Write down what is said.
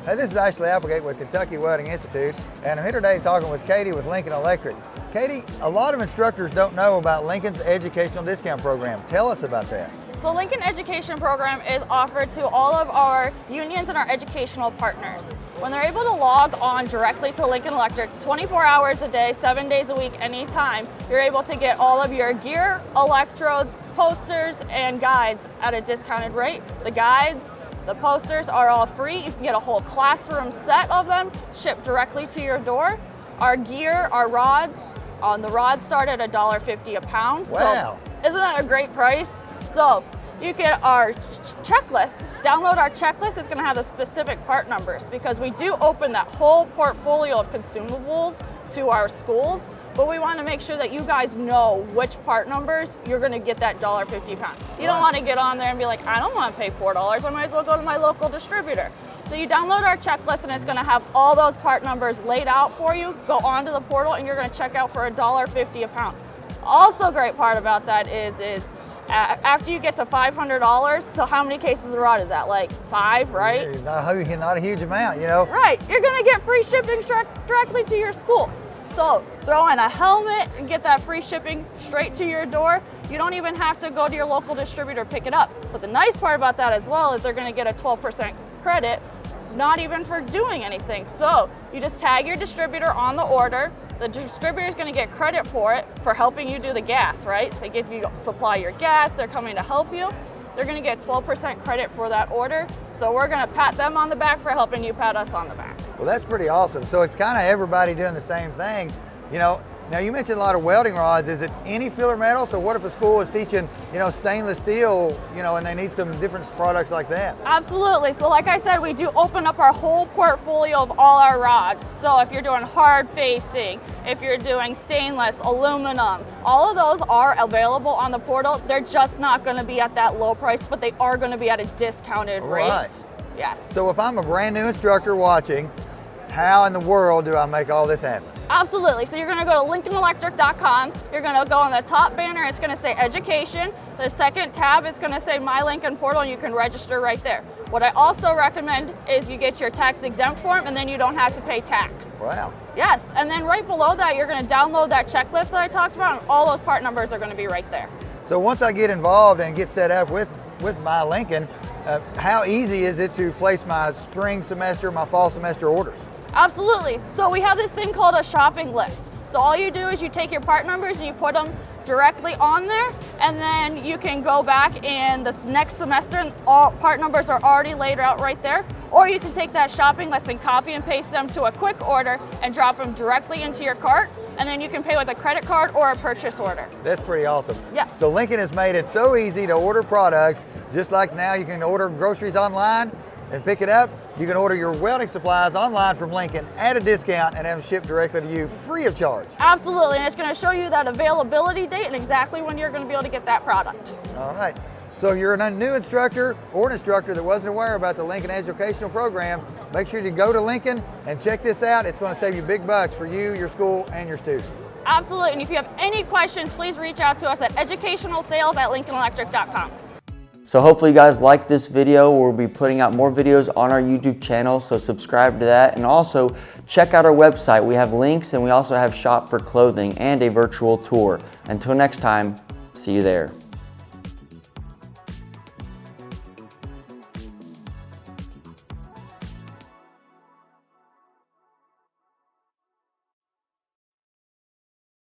Hey, this is Ashley Applegate with Kentucky Welding Institute, and I'm here today talking with Katie with Lincoln Electric. Katie, a lot of instructors don't know about Lincoln's educational discount program. Tell us about that. So Lincoln Education Program is offered to all of our unions and our educational partners. When they're able to log on directly to Lincoln Electric 24 hours a day, 7 days a week, anytime, you're able to get all of your gear, electrodes, posters, and guides at a discounted rate. The guides, the posters are all free. You can get a whole classroom set of them shipped directly to your door. Our gear, our rods, the rods start at $1.50 a pound. Wow. So isn't that a great price? So you get our checklist, download our checklist. It's gonna have the specific part numbers because we do open that whole portfolio of consumables to our schools, but we wanna make sure that you guys know which part numbers you're gonna get that $1.50 a pound. You don't wanna get on there and be like, I don't wanna pay $4, I might as well go to my local distributor. So you download our checklist and it's gonna have all those part numbers laid out for you. Go onto the portal and you're gonna check out for $1.50 a pound. Also great part about that is after you get to $500, so how many cases of rod is that? Like 5, right? Yeah, not a huge amount, you know? Right, you're gonna get free shipping directly to your school. So throw in a helmet and get that free shipping straight to your door. You don't even have to go to your local distributor to pick it up. But the nice part about that as well is they're gonna get a 12% credit, not even for doing anything. So you just tag your distributor on the order. The distributor is going to get credit for it for helping you do the gas, right? They give you supply your gas, they're coming to help you. They're going to get 12% credit for that order. So we're going to pat them on the back for helping you pat us on the back. Well, that's pretty awesome. So it's kind of everybody doing the same thing. You know, now you mentioned a lot of welding rods. Is it any filler metal? So what if a school is teaching, you know, stainless steel, you know, and they need some different products like that? Absolutely. So like I said, we do open up our whole portfolio of all our rods. So if you're doing hard facing, if you're doing stainless, aluminum, all of those are available on the portal. They're just not going to be at that low price, but they are going to be at a discounted rate. Right. Yes. So if I'm a brand new instructor watching, how in the world do I make all this happen? Absolutely. So you're going to go to lincolnelectric.com. You're going to go on the top banner. It's going to say education. The second tab, it's going to say My Lincoln Portal, and you can register right there. What I also recommend is you get your tax exempt form, and then you don't have to pay tax. Wow. Yes. And then right below that, you're going to download that checklist that I talked about, and all those part numbers are going to be right there. So once I get involved and get set up with My Lincoln, how easy is it to place my spring semester, my fall semester orders? Absolutely. So we have this thing called a shopping list. So all you do is you take your part numbers and you put them directly on there, and then you can go back in the next semester and all part numbers are already laid out right there. Or you can take that shopping list and copy and paste them to a quick order and drop them directly into your cart, and then you can pay with a credit card or a purchase order. That's pretty awesome. Yeah. So Lincoln has made it so easy to order products, just like now you can order groceries online and pick it up. You can order your welding supplies online from Lincoln at a discount and have them shipped directly to you free of charge. Absolutely, and it's going to show you that availability date and exactly when you're going to be able to get that product. All right. So if you're a new instructor or an instructor that wasn't aware about the Lincoln Educational Program, make sure you go to Lincoln and check this out. It's going to save you big bucks for you, your school, and your students. Absolutely, and if you have any questions, please reach out to us at educationalsales@lincolnelectric.com. So hopefully you guys like this video. We'll be putting out more videos on our YouTube channel, so subscribe to that. And also check out our website. We have links, and we also have shop for clothing and a virtual tour. Until next time, see you there.